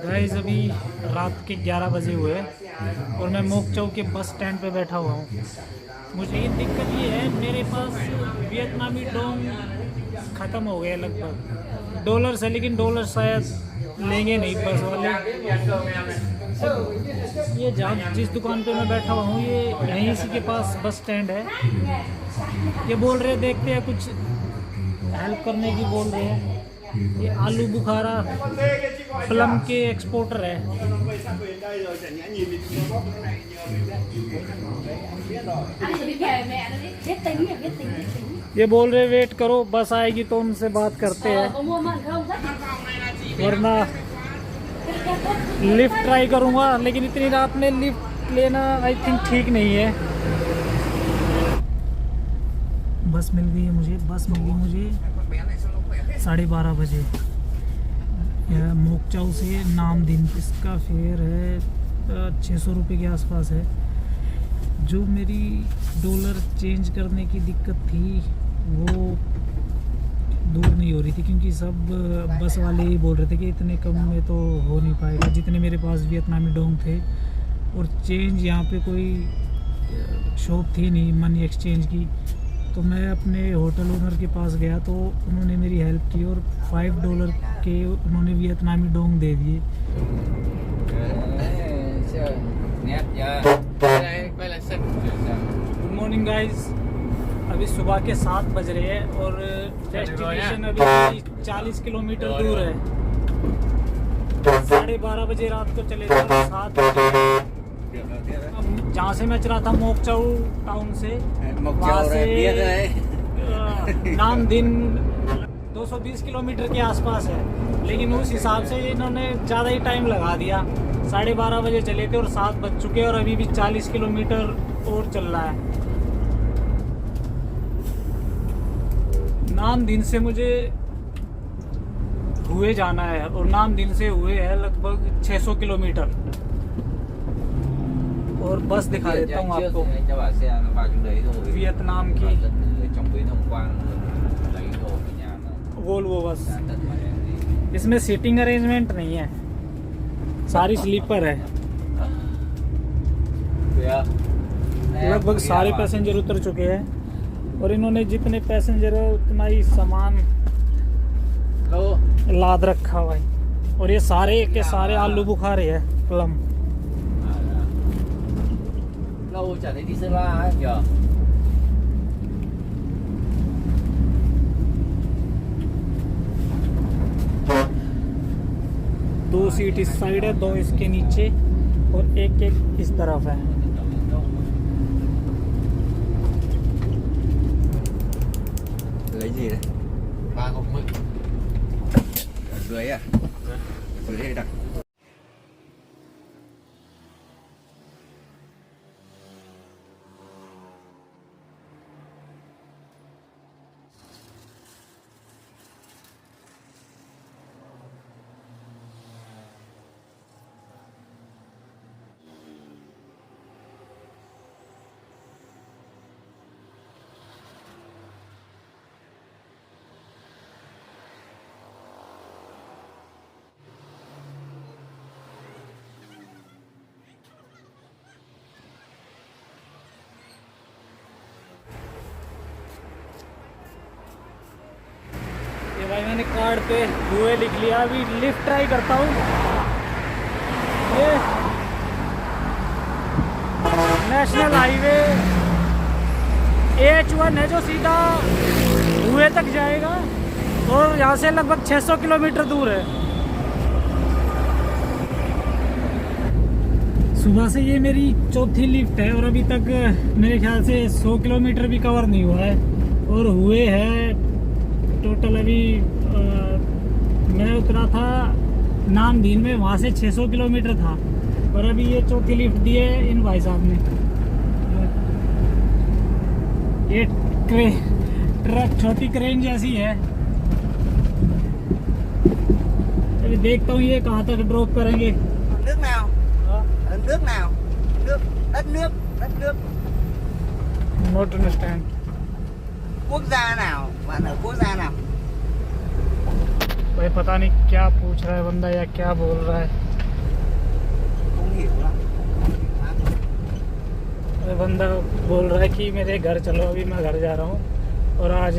Guys अभी रात के 11 बजे हुए हैं और मैं मोकचाऊ के बस स्टैंड पे बैठा हुआ हूँ। मुझे ये दिक्कत ये है, मेरे पास वियतनामी डोंग ख़त्म हो गए लगभग। डॉलर्स है लेकिन डॉलर शायद लेंगे नहीं बस वाले। ये जहाँ जिस दुकान पे मैं बैठा हुआ हूँ ये यहीं इसी के पास बस स्टैंड है। ये बोल रहे देखते हैं कुछ हेल्प करने की बोल रहे हैं। ये आलू बुखारा प्लम के एक्सपोर्टर है। ये बोल रहे वेट करो बस आएगी तो उनसे बात करते हैं, वरना लिफ्ट ट्राई करूंगा। लेकिन इतनी रात में लिफ्ट लेना आई थिंक ठीक नहीं है। बस मिल गई है मुझे, बस मिली मुझे 12:30 बजे मोकचाऊ से नामदीन। इसका फेयर है 600 रुपये के आसपास है। जो मेरी डॉलर चेंज करने की दिक्कत थी वो दूर नहीं हो रही थी, क्योंकि सब बस वाले ही बोल रहे थे कि इतने कम में तो हो नहीं पाएगा जितने मेरे पास वियतनामी डोंग थे। और चेंज यहाँ पे कोई शॉप थी नहीं मनी एक्सचेंज की, तो मैं अपने होटल ओनर के पास गया तो उन्होंने मेरी हेल्प की और $5 के उन्होंने वियतनामी डोंग दे दिए। गुड मॉर्निंग गाइस, अभी सुबह के 7 बज रहे हैं और डेस्टिनेशन अभी 40 किलोमीटर दूर है। 12:30 बजे रात को चले थे, 7 बजे जहाँ से मैं चला था मोकचाऊ टाउन से, वहाँ से नामदीन 220 किलोमीटर के आसपास है। लेकिन उस हिसाब से इन्होंने ज़्यादा ही टाइम लगा दिया। 12:30 बजे चले थे और 7 बज चुके और अभी भी 40 किलोमीटर और चल रहा है। नामदीन से मुझे हुए जाना है और नामदीन से हुए है लगभग 600 किलोमीटर। और बस दिखा देता हूँ आपको वियतनाम की वोल्वो बस। इसमें सीटिंग अरेंजमेंट नहीं है, सारी स्लीपर है। लगभग सारे पैसेंजर उतर चुके हैं और इन्होंने जितने पैसेंजर है उतना ही सामान लाद रखा भाई। और ये सारे के सारे आलू बुखारे है plum. chả thấy đi Sơn La ấy nhờ. दो सीट इस साइड है, 2 इसके नीचे और एक इस तरफ है। Lấy gì đấy? 3 hộp mực. Dưới à? Dưới đây đặt. भाई मैंने कार्ड पे हुए लिख लिया। अभी लिफ्ट ट्राई करता हूँ। ये नेशनल हाईवे H1 है जो सीधा हुए तक जाएगा और यहाँ से लगभग 600 किलोमीटर दूर है। सुबह से ये मेरी चौथी लिफ्ट है और अभी तक मेरे ख्याल से 100 किलोमीटर भी कवर नहीं हुआ है। और हुए है टोटल अभी मैं उतरा था नामदीन में, वहाँ से 600 किलोमीटर था और अभी ये चौथी लिफ्ट दी है इन भाई साहब ने। ये ट्रक छोटी क्रेन जैसी है। अभी देखता हूँ ये कहाँ तक ड्रॉप करेंगे। Nước nào? Nước nào? Đất nước. Note understand. Quốc gia nào? Bạn ở quốc gia nào? भाई पता नहीं क्या पूछ रहा है बंदा या क्या बोल रहा है। Không hiểu lắm. अरे बंदा बोल रहा है कि मेरे घर चलो, अभी मैं घर जा रहा हूँ और आज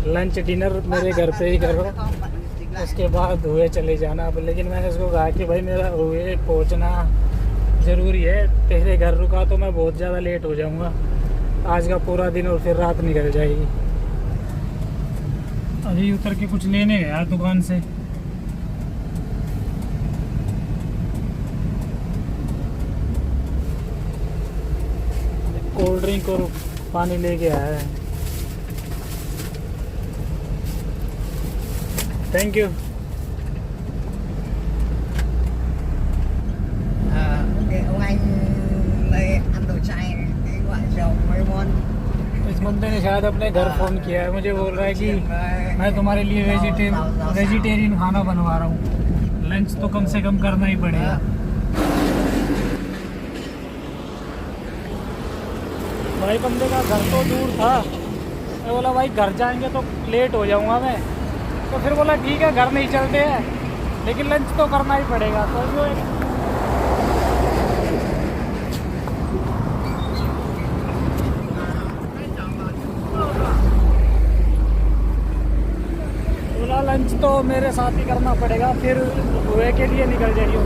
लंच डिनर मेरे घर पे ही करो, उसके बाद हुए चले जाना। अब लेकिन मैंने उसको कहा कि भाई मेरा हुए पहुँचना ज़रूरी है, तेरे घर रुका तो मैं बहुत ज़्यादा लेट हो जाऊँगा आज का पूरा दिन और फिर रात निकल जाएगी। अभी उतर के कुछ लेने गया दुकान से। कोल्ड ड्रिंक और पानी लेके आया है। Thank you. Ok, ông anh lấy ăn đồ chay cái gọi dầu mấy món. इस बंदे ने शायद अपने घर फ़ोन किया है, मुझे बोल रहा है कि मैं तुम्हारे लिए वेजिटेरियन खाना बनवा रहा हूँ, लंच तो कम से कम करना ही पड़ेगा। भाई बंदे का घर तो दूर था, मैं बोला भाई घर जाएंगे तो लेट हो जाऊंगा मैं, तो फिर बोला ठीक है घर नहीं चलते हैं लेकिन लंच तो करना ही पड़ेगा। तो जो बोला लंच तो मेरे साथ ही करना पड़ेगा, फिर हुए के लिए निकल जाइए।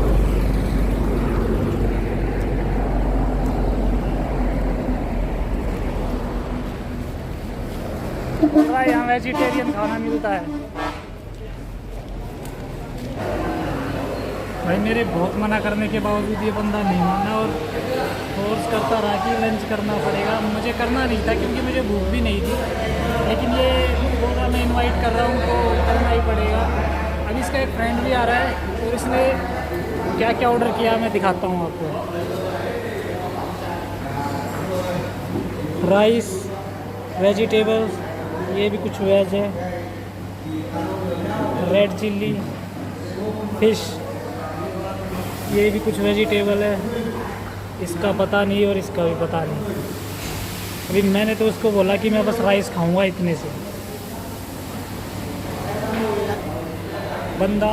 यहाँ वेजिटेरियन खाना मिलता है। भाई मेरे बहुत मना करने के बावजूद ये बंदा नहीं माना और फोर्स करता रहा कि लंच करना पड़ेगा। मुझे करना नहीं था क्योंकि मुझे भूख भी नहीं थी, लेकिन ये बोला मैं इनवाइट कर रहा हूँ तो करना ही पड़ेगा। अभी इसका एक फ्रेंड भी आ रहा है और इसने क्या क्या ऑर्डर किया मैं दिखाता हूँ आपको। राइस, वेजिटेबल्स, ये भी कुछ वेज है, रेड चिल्ली, फिश, ये भी कुछ वेजिटेबल है, इसका पता नहीं और इसका भी पता नहीं। अभी मैंने तो उसको बोला कि मैं बस राइस खाऊंगा इतने से। बंदा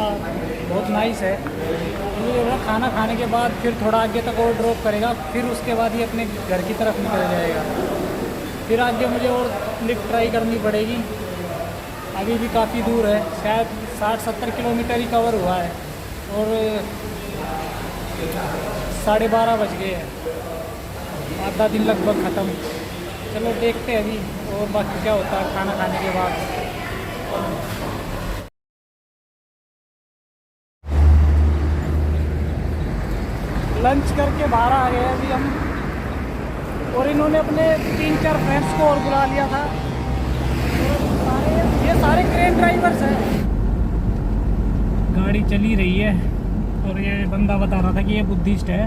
बहुत नाइस है, मुझे बोला खाना खाने के बाद फिर थोड़ा आगे तक और ड्रॉप करेगा, फिर उसके बाद ये अपने घर की तरफ निकल जाएगा। फिर आगे मुझे और लिफ्ट ट्राई करनी पड़ेगी, अभी भी काफ़ी दूर है, शायद 60-70 किलोमीटर ही कवर हुआ है और 12:30 बज गए हैं, आधा दिन लगभग ख़त्म। चलो देखते हैं अभी और बाकी क्या होता है खाना खाने के बाद। लंच करके बाहर आ गए अभी हम, और इन्होंने अपने 3-4 फ्रेंड्स को और बुला लिया था। ये सारे क्रेन ड्राइवर्स हैं। गाड़ी चली रही है और ये बंदा बता रहा था कि ये बुद्धिस्ट है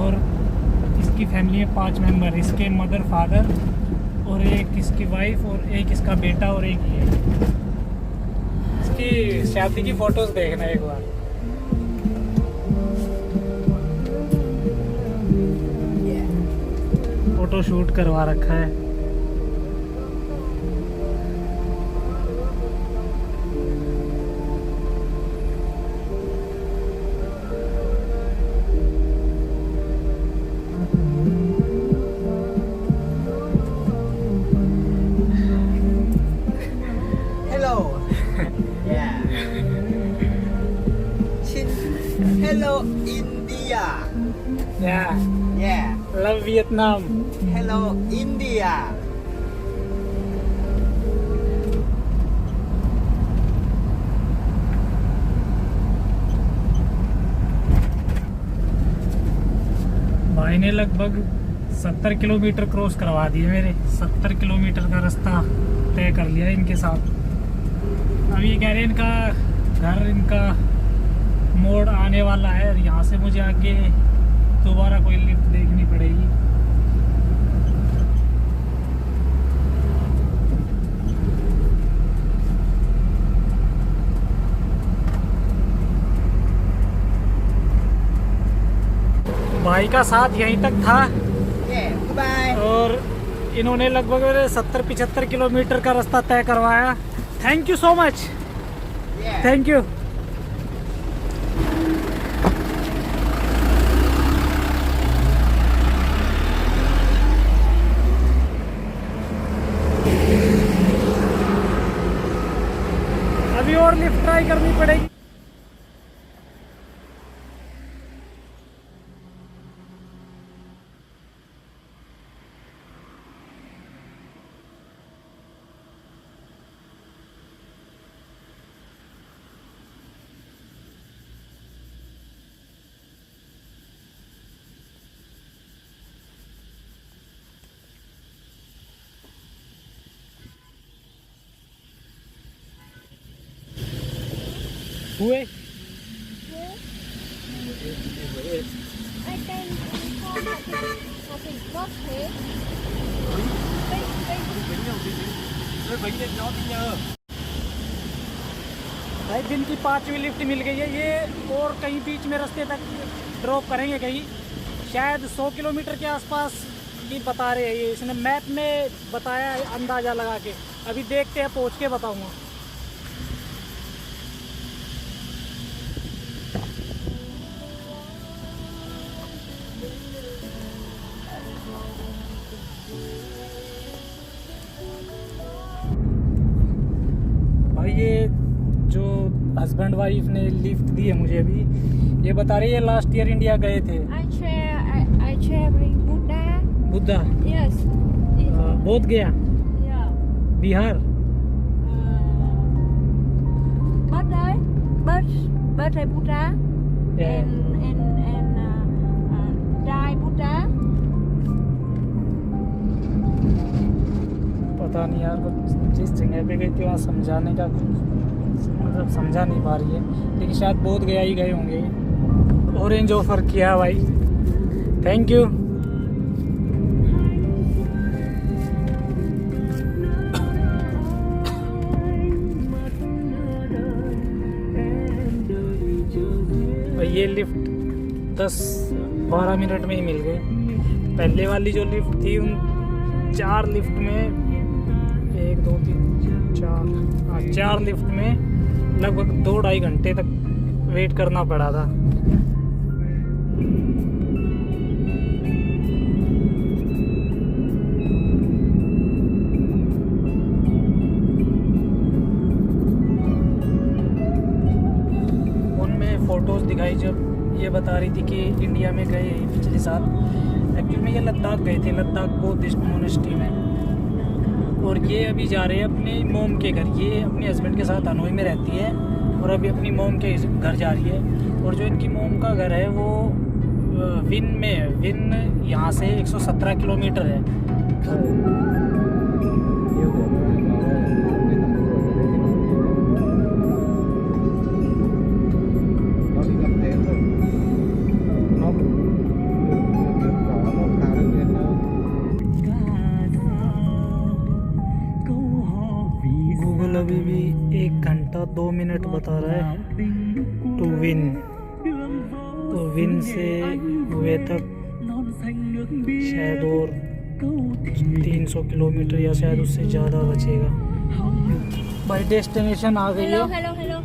और इसकी फैमिली है 5 मेंबर, इसके मदर फादर और एक इसकी वाइफ और एक इसका बेटा और एक ये। इसकी शादी की फ़ोटोज़ देखना एक बार। फोटो शूट करवा रखा है। Hello. Yeah. Hello India. Yeah. Yeah. Love Vietnam. Hello India. भाई ने लगभग 70 किलोमीटर क्रॉस करवा दिए मेरे। 70 किलोमीटर का रास्ता तय कर लिया इनके साथ। अब ये कह रहे हैं इनका घर, इनका मोड़ आने वाला है और यहाँ से मुझे आगे दोबारा कोई लिफ्ट देखनी पड़ेगी। भाई का साथ यहीं तक था। Bye. और इन्होंने लगभग 70-75 किलोमीटर का रास्ता तय करवाया। Thank you so much. Thank you. अभी और लिफ्ट ट्राई करनी पड़ेगी। हुए भाई दिन की 5वीं लिफ्ट मिल गई है ये, और कहीं बीच में रास्ते तक ड्रॉप करेंगे कहीं, शायद 100 किलोमीटर के आसपास की बता रहे हैं ये, इसने मैप में बताया है अंदाज़ा लगा के। अभी देखते हैं, पहुंच के बताऊंगा। भाई ये जो हस्बैंड वाइफ ने लिफ्ट दी है मुझे अभी, ये बता रही है लास्ट ईयर इंडिया गए थे। I traveling Buddha. Buddha Yes. बोध गया, Yeah. Bihar. Birthday Buddha. Yeah. And die Buddha. पता नहीं यार, कुछ जिस जगह पे गई थी वहाँ समझाने का कुछ मतलब समझा नहीं पा रही है, लेकिन शायद बोध गया ही गए होंगे। ऑरेंज ऑफर किया भाई, थैंक यू। ये लिफ्ट 10-12 मिनट में ही मिल गए। पहले वाली जो लिफ्ट थी उन 4 लिफ्ट में 1 2 3 4 4 लिफ्ट में लगभग 2-2.5 घंटे तक वेट करना पड़ा था। उनमें फ़ोटोज़ दिखाई जब ये बता रही थी कि इंडिया में गए पिछले साल, एक्चुअली में ये लद्दाख गए थे, लद्दाख बुद्धिस्ट मोनेस्ट्री में। और ये अभी जा रहे हैं अपने मोम के घर। ये अपने हस्बैंड के साथ हनोई में रहती है और अभी अपनी मोम के घर जा रही है। और जो इनकी मोम का घर है वो विन में है। विन यहाँ से 117 किलोमीटर है। गूगल अभी भी 1 घंटा 2 मिनट बता रहा है टू विन। तो विन से हुए तक शायद और 300 किलोमीटर या शायद उससे ज़्यादा बचेगा। भाई डेस्टिनेशन आ गई है। Hello. हेलो।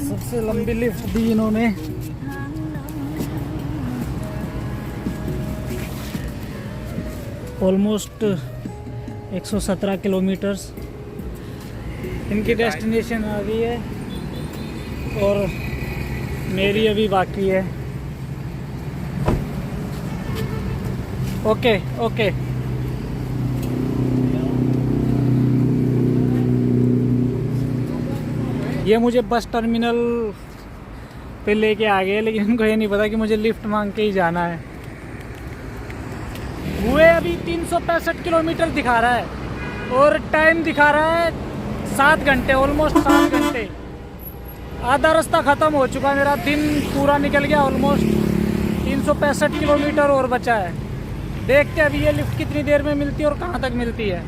सबसे लंबी लिफ्ट दी इन्होंने। Almost 117 kilometres. इनकी डेस्टिनेशन आ गई है और मेरी अभी बाकी है। ओके। ये मुझे बस टर्मिनल पे लेके आ गए, लेकिन इनको ये नहीं पता कि मुझे लिफ्ट मांग के ही जाना है। हुए अभी 365 किलोमीटर दिखा रहा है और टाइम दिखा रहा है 7 घंटे, ऑलमोस्ट 7 घंटे। आधा रास्ता ख़त्म हो चुका है, मेरा दिन पूरा निकल गया। ऑलमोस्ट 365 किलोमीटर और बचा है। देखते हैं अभी ये लिफ्ट कितनी देर में मिलती है और कहाँ तक मिलती है।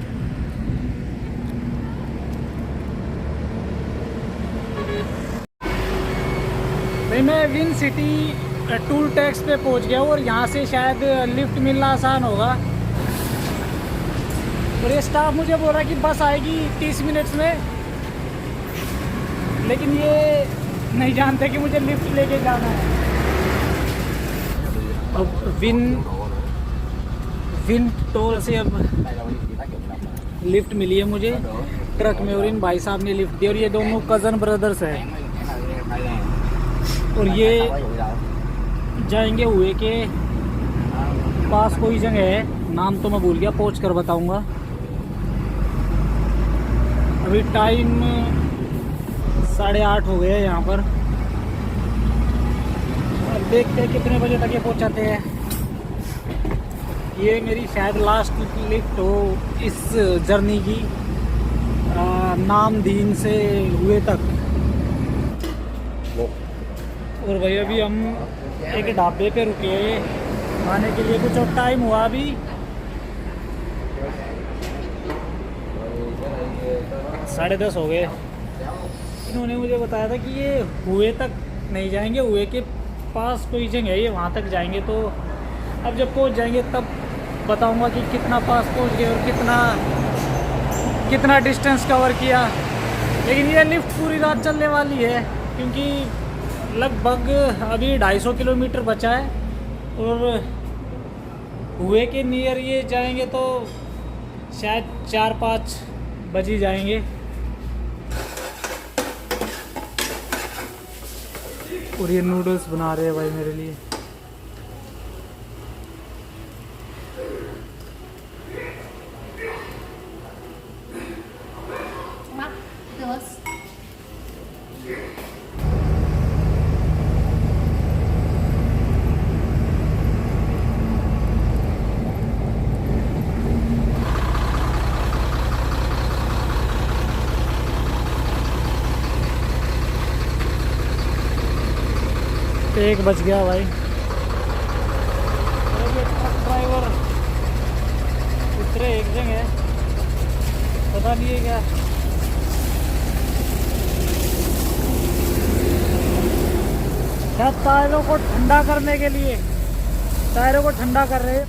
भाई मैं विन सिटी टूल टैक्स पे पहुंच गया हूँ और यहाँ से शायद लिफ्ट मिलना आसान होगा। और ये स्टाफ मुझे बोल रहा है कि बस आएगी 30 मिनट्स में, लेकिन ये नहीं जानते कि मुझे लिफ्ट लेके जाना है। अब विन टोल से अब लिफ्ट मिली है मुझे ट्रक में, और इन भाई साहब ने लिफ्ट दी। और ये दोनों कज़न ब्रदर्स हैं और ये जाएंगे हुए के पास कोई जगह है, नाम तो मैं भूल गया, पहुंच कर बताऊंगा। अभी टाइम 8:30 हो गया है यहाँ पर। अब देखते हैं कितने बजे तक ये पहुँचाते हैं। ये मेरी शायद लास्ट लिफ्ट हो इस जर्नी की, नामदीन से हुए तक। और भाई अभी हम एक ढाबे पे रुके खाने के लिए, कुछ और टाइम हुआ अभी 10:30 हो गए। इन्होंने मुझे बताया था कि ये हुए तक नहीं जाएंगे, हुए के पास कोई जगह है, ये वहाँ तक जाएंगे। तो अब जब पहुँच जाएंगे तब बताऊँगा कि कितना पास पहुँच गए और कितना डिस्टेंस कवर किया। लेकिन ये लिफ्ट पूरी रात चलने वाली है, क्योंकि लगभग अभी 250 किलोमीटर बचा है और हुए के नियर ये जाएंगे तो शायद 4-5 बजे जाएंगे। और ये नूडल्स बना रहे हैं भाई मेरे लिए। एक बज गया भाई। अरे ट्रक ड्राइवर उतरे एक जगह, पता नहीं है क्या। शायद टायरों को ठंडा करने के लिए, टायरों को ठंडा कर रहे हैं।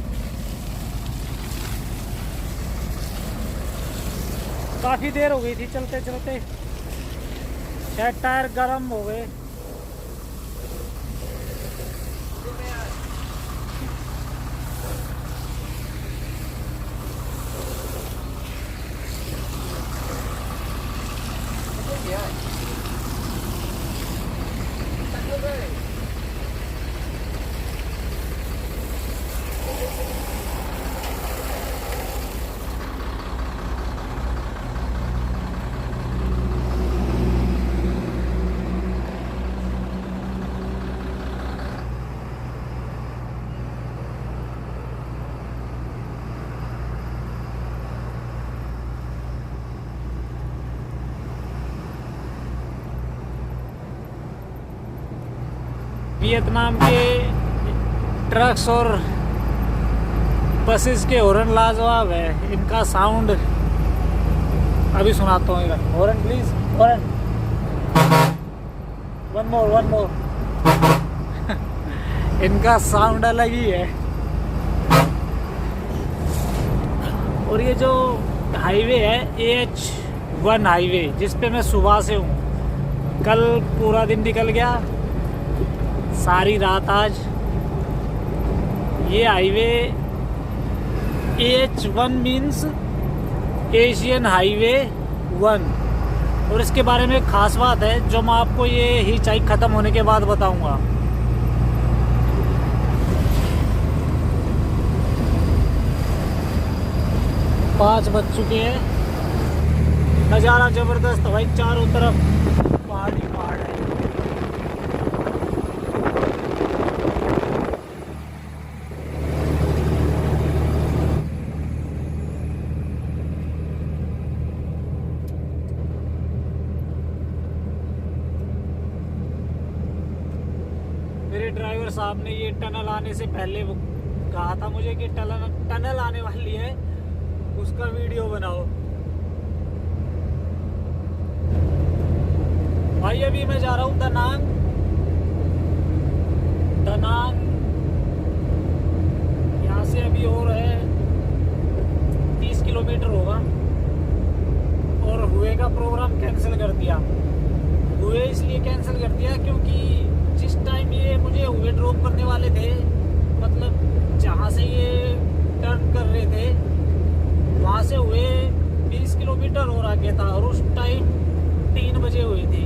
काफ़ी देर हो गई थी चलते चलते, शायद टायर गर्म हो गए। वियतनाम के ट्रक्स और बसेस के हॉर्न लाजवाब है। इनका साउंड अभी सुनाता हूँ। Horn please, horn, one more. इनका साउंड अलग ही है। और ये जो हाईवे है AH1 हाईवे, जिस पे मैं सुबह से हूँ, कल पूरा दिन निकल गया, सारी रात आज। ये highway AH1 means Asian highway 1। और इसके बारे में एक ख़ास बात है जो मैं आपको ये हिचाइक ख़त्म होने के बाद बताऊंगा। पाँच बज चुके हैं। नज़ारा ज़बरदस्त भाई, चारों तरफ पहाड़ ही पहाड़ है। मेरे ड्राइवर साहब ने ये टनल आने से पहले वो कहा था मुझे कि टनल आने वाली है, उसका वीडियो बनाओ। भाई अभी मैं जा रहा हूँ दनांग, दनांग यहाँ से अभी और है 30 किलोमीटर होगा, और हुए का प्रोग्राम कैंसिल कर दिया। हुए इसलिए कैंसिल कर दिया क्योंकि जिस टाइम ये मुझे हुए ड्रॉप करने वाले थे, मतलब जहाँ से ये टर्न कर रहे थे वहाँ से हुए 20 किलोमीटर और आगे था, और उस टाइम 3 बजे हुई थी।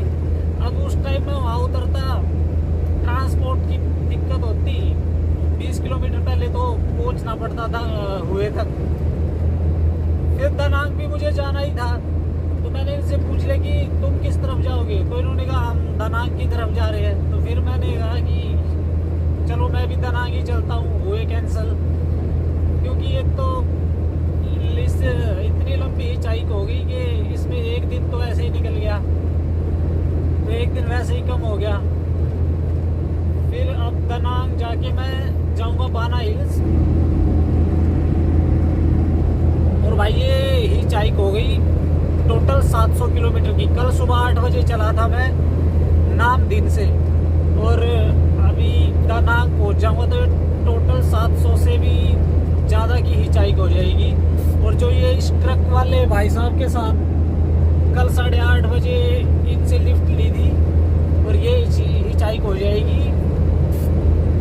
अब उस टाइम में वहाँ उतरता ट्रांसपोर्ट की दिक्कत होती, 20 किलोमीटर पहले तो पहुँचना पड़ता था हुए तक। फिर दनांग भी मुझे जाना ही था, तो मैंने इनसे पूछ लिया कि तुम किस तरफ जाओगे, तो इन्होंने कहा हम दनांग की तरफ जा रहे हैं। तो फिर मैंने कहा कि चलो मैं भी दनांग ही चलता हूँ, हुए कैंसिल, क्योंकि एक तो लिस्ट इतनी लंबी हिचाइक हो गई कि इसमें एक दिन तो ऐसे ही निकल गया, तो एक दिन वैसे ही कम हो गया। फिर अब दनांग जाके मैं जाऊंगा बाना हिल्स, और भाई ये हिचाइक हो गई टोटल 700 किलोमीटर की। कल सुबह 8 बजे चला था मैं नामदीन से, और अभी दनांग पहुंच जाऊंगा तो टोटल 700 से भी ज़्यादा की हिचाइक हो जाएगी। और जो ये इस ट्रक वाले भाई साहब के साथ कल 8:30 बजे इनसे लिफ्ट ली थी, और ये हिचाइक हो जाएगी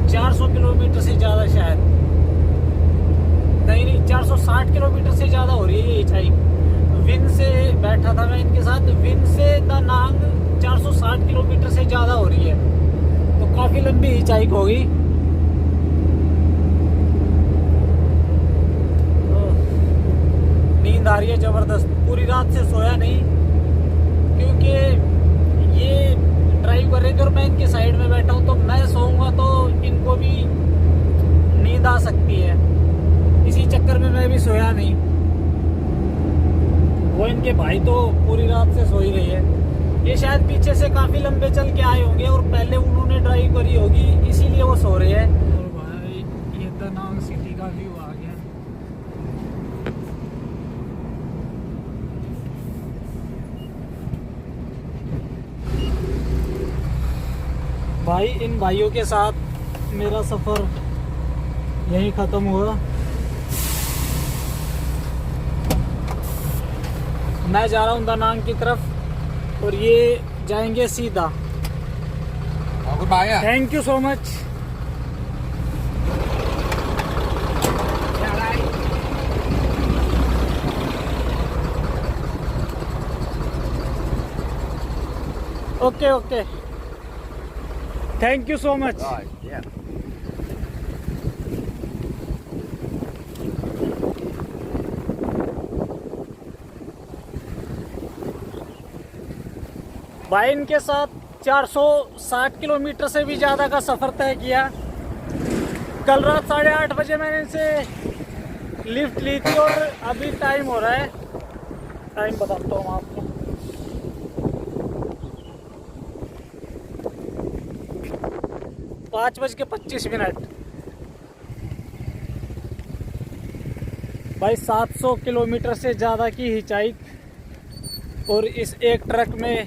400 किलोमीटर से ज़्यादा, शायद नहीं 460 किलोमीटर से ज़्यादा हो रही है ये हिचाइक। विन से बैठा था मैं इनके साथ, विन से दनांग 460 किलोमीटर से ज़्यादा हो रही है, तो काफ़ी लंबी हिचाइक होगी। नींद आ रही है ज़बरदस्त, पूरी रात से सोया नहीं, क्योंकि ये ड्राइव कर रहे थे और मैं इनके साइड में बैठा हूँ, तो मैं सोऊंगा तो इनको भी नींद आ सकती है, इसी चक्कर में मैं भी सोया नहीं। वो इनके भाई तो पूरी रात से सो ही रही है। ये शायद पीछे से काफ़ी लंबे चल के आए होंगे और पहले उन्होंने ड्राइव करी होगी, इसीलिए वो सो रहे हैं। और भाई ये दनांग सिटी का व्यू आ गया। भाई इन भाइयों के साथ मेरा सफ़र यहीं ख़त्म हुआ। मैं जा रहा हूँ दनांग की तरफ, और ये जाएंगे सीधा। Good bye. Thank you so much. Okay okay, thank you so much. भाई इनके साथ 460 किलोमीटर से भी ज़्यादा का सफ़र तय किया। कल रात 8:30 बजे मैंने इनसे लिफ्ट ली थी, और अभी टाइम हो रहा है, टाइम बताता हूँ आपको। पाँच बज के 25 मिनट। भाई 700 किलोमीटर से ज़्यादा की हिचाइक, और इस एक ट्रक में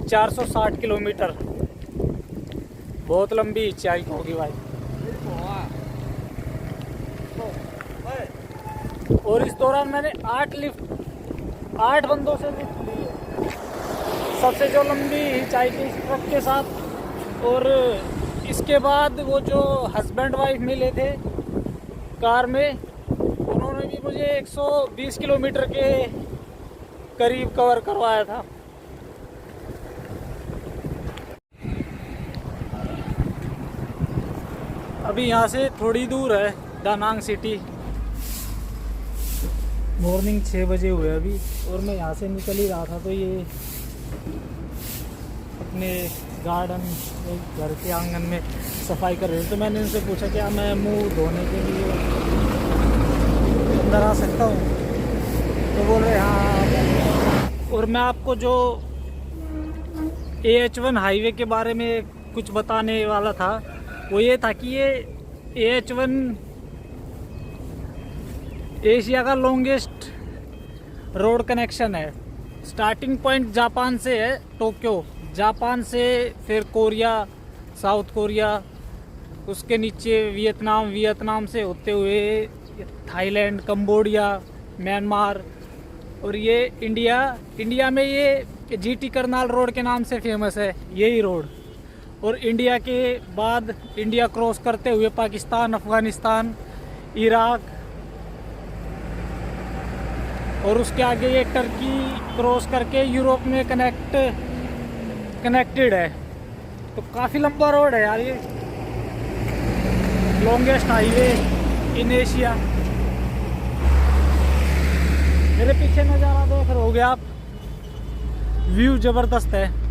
460 किलोमीटर, बहुत लंबी हिचाइक होगी भाई। और इस दौरान मैंने 8 बंदों से लिफ्ट ली है, सबसे जो लंबी हिचाइक इस ट्रक के साथ। और इसके बाद वो जो हस्बैंड वाइफ मिले थे कार में, उन्होंने भी मुझे 120 किलोमीटर के करीब कवर करवाया था। अभी यहाँ से थोड़ी दूर है दानांग सिटी। मॉर्निंग 6 बजे हुए अभी, और मैं यहाँ से निकल ही रहा था, तो ये अपने गार्डन घर के आंगन में सफाई कर रहे थे। तो मैंने उनसे पूछा क्या मैं मुंह धोने के लिए अंदर आ सकता हूँ, तो बोल रहे हाँ। और मैं आपको जो AH1 हाईवे के बारे में कुछ बताने वाला था, वो ये था कि ये AH1 एशिया का लॉन्गेस्ट रोड कनेक्शन है। स्टार्टिंग पॉइंट जापान से है, टोक्यो, जापान से फिर कोरिया, साउथ कोरिया, उसके नीचे वियतनाम, वियतनाम से होते हुए थाईलैंड, कंबोडिया, म्यांमार, और ये इंडिया। इंडिया में ये जीटी करनाल रोड के नाम से फेमस है यही रोड। और इंडिया के बाद इंडिया क्रॉस करते हुए पाकिस्तान, अफ़गानिस्तान, इराक, और उसके आगे ये टर्की क्रॉस करके यूरोप में कनेक्टेड है। तो काफ़ी लंबा रोड है यार, ये लॉन्गेस्ट हाईवे इन एशिया। मेरे पीछे नज़ारा देख रहे होगे आप, व्यू ज़बरदस्त है।